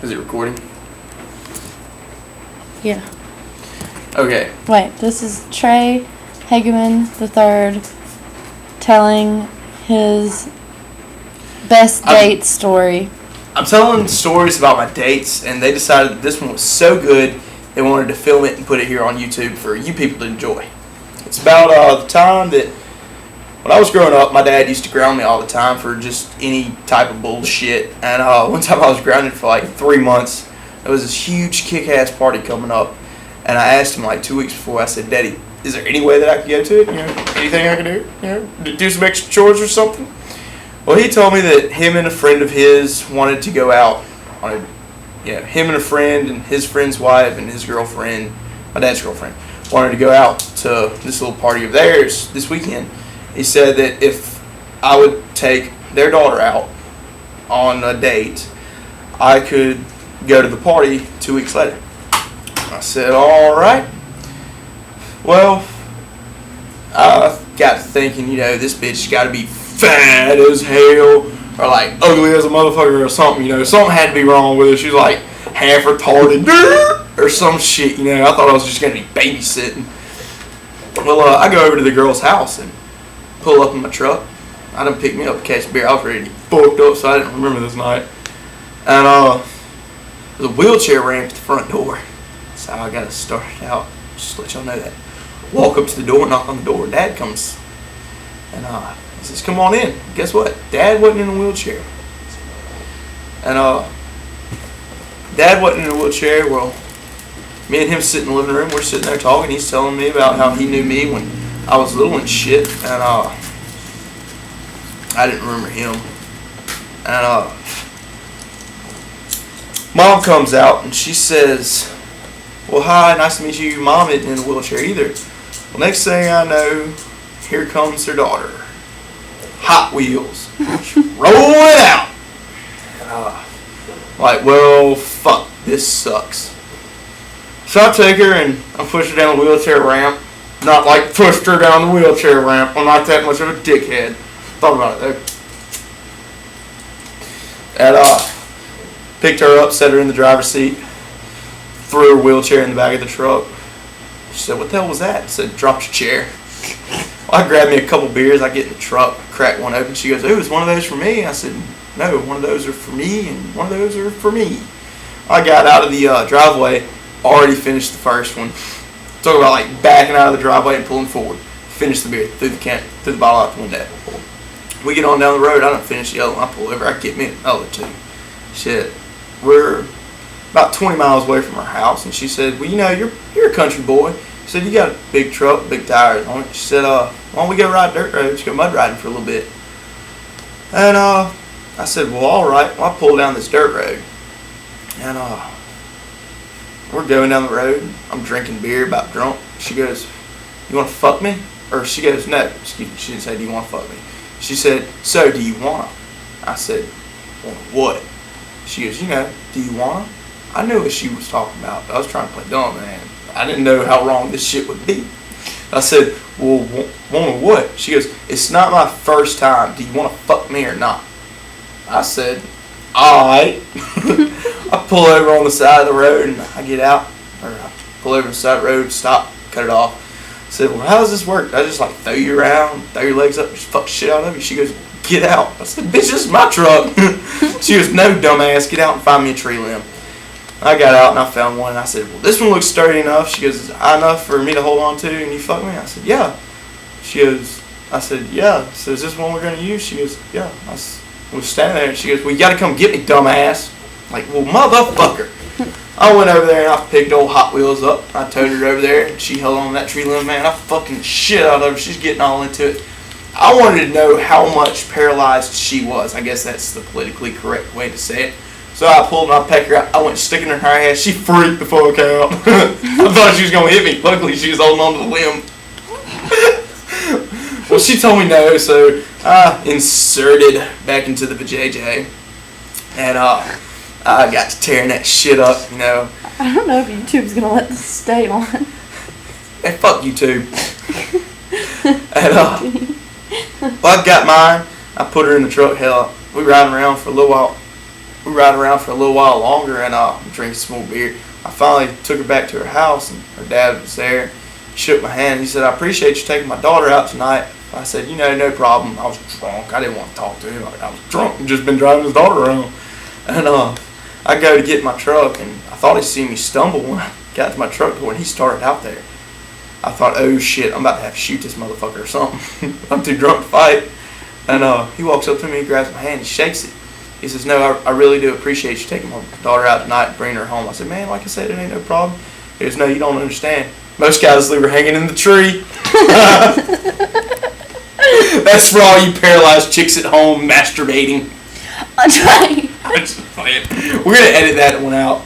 Is it recording? Yeah. Okay. Wait, this is Trey Hagemann III telling his best date story. I'm telling stories about my dates, and they decided that this one was so good they wanted to film it and put it here on YouTube for you people to enjoy. It's about the time that when I was growing up, my dad used to ground me all the time for just any type of bullshit. And one time I was grounded for like 3 months. There was this huge kick-ass party coming up, and I asked him like 2 weeks before. I said, "Daddy, is there any way that I can go to it? Anything I can do? Do some extra chores or something?" Well, he told me that him and a friend of his wanted to go out on him and a friend and his friend's wife and his girlfriend, my dad's girlfriend, wanted to go out to this little party of theirs this weekend. He said that if I would take their daughter out on a date, I could go to the party 2 weeks later. I said, all right. Well, I got to thinking, this bitch got to be fat as hell or like ugly as a motherfucker or something, Something had to be wrong with her. She was like half retarded or some shit, I thought I was just going to be babysitting. Well, I go over to the girl's house and pull up in my truck. I done picked me up a case of beer. I was ready to fucked up, so I didn't remember this night. And there's a wheelchair ramp at the front door. That's how I got to start it out. Just to let y'all know that. Walk up to the door, knock on the door. Dad comes. And he says, "Come on in." Guess what? Dad wasn't in a wheelchair. And Dad wasn't in a wheelchair. Well, me and him sit in the living room. We're sitting there talking. He's telling me about how he knew me when I was little and shit. And I didn't remember him. And Mom comes out and she says, "Well, hi, nice to meet you. Mom isn't in a wheelchair either." Well, next thing I know, here comes her daughter. Hot Wheels. Rolling out. Like, well, fuck, this sucks. So I take her and I push her down the wheelchair ramp. Not like pushed her down the wheelchair ramp. I'm not that much of a dickhead. Thought about it though. And picked her up, set her in the driver's seat, threw her wheelchair in the back of the truck. She said, "What the hell was that?" I said, "Dropped your chair." Well, I grabbed me a couple beers. I get in the truck, crack one open. She goes, "Ooh, is one of those for me?" I said, "No, one of those are for me and one of those are for me." I got out of the driveway, already finished the first one. Talk about like backing out of the driveway and pulling forward. Finished the beer, threw the bottle out the window. We get on down the road. I don't finish the other one. I pull over. I get me another two. Shit, we're about 20 miles away from our house, and she said, "Well, you're a country boy." She said, "You got a big truck, big tires on it." She said, "Why don't we go ride dirt roads, go mud riding for a little bit?" And I said, "Well, all right." Well, I pulled down this dirt road, and we're going down the road. I'm drinking beer, about drunk. She goes, "You want to fuck me?" Or she goes, "No." Excuse me. She didn't say, "Do you want to fuck me?" She said, "So, do you want to?" I said, "Want what?" She goes, "Do you want to?" I knew what she was talking about. I was trying to play dumb, man. I didn't know how wrong this shit would be. I said, "Well, want to what?" She goes, "It's not my first time. Do you want to fuck me or not?" I said, "Alright." I pull over on the side of the road and I get out. Or I pull over on the side of the road, stop, cut it off. I said, "Well, how does this work? I just like throw you around, throw your legs up, just fuck shit out of you?" She goes, "Get out." I said, "Bitch, this is my truck." She goes, "No, dumbass, get out and find me a tree limb." I got out and I found one and I said, "Well, this one looks sturdy enough." She goes, "Is it high enough for me to hold on to and you fuck me?" I said, "Yeah." I said, "Yeah." So is this one we're going to use? She goes, "Yeah." I was standing there and she goes, "Well, you got to come get me, dumbass." I'm like, "Well, motherfucker." I went over there and I picked old Hot Wheels up. I towed her over there and she held on to that tree limb, man. I fucking shit out of her. She's getting all into it. I wanted to know how much paralyzed she was. I guess that's the politically correct way to say it. So I pulled my pecker out. I went sticking her in her ass. She freaked the fuck out. I thought she was going to hit me. Luckily, she was holding on to the limb. Well, she told me no, so I inserted back into the vajayjay. And I got to tearing that shit up, I don't know if YouTube's going to let this stay on. Hey, fuck YouTube. And, well, I got mine. I put her in the truck. Hell, we riding around for a little while. we ride around for a little while longer and drink some more beer. I finally took her back to her house and her dad was there. He shook my hand. He said, I appreciate you taking my daughter out tonight. I said, no problem. I was drunk. I didn't want to talk to him. I was drunk and just been driving his daughter around. And I go to get my truck and I thought he'd seen me stumble when I got to my truck door and he started out there. I thought, oh shit, I'm about to have to shoot this motherfucker or something. I'm too drunk to fight. And he walks up to me, he grabs my hand, he shakes it. He says, no, I really do appreciate you taking my daughter out tonight and bringing her home. I said, man, like I said, it ain't no problem. He goes, no, you don't understand. Most guys leave her hanging in the tree. That's for all you paralyzed chicks at home masturbating. I'm trying. I'm just playing. We're going to edit that one out.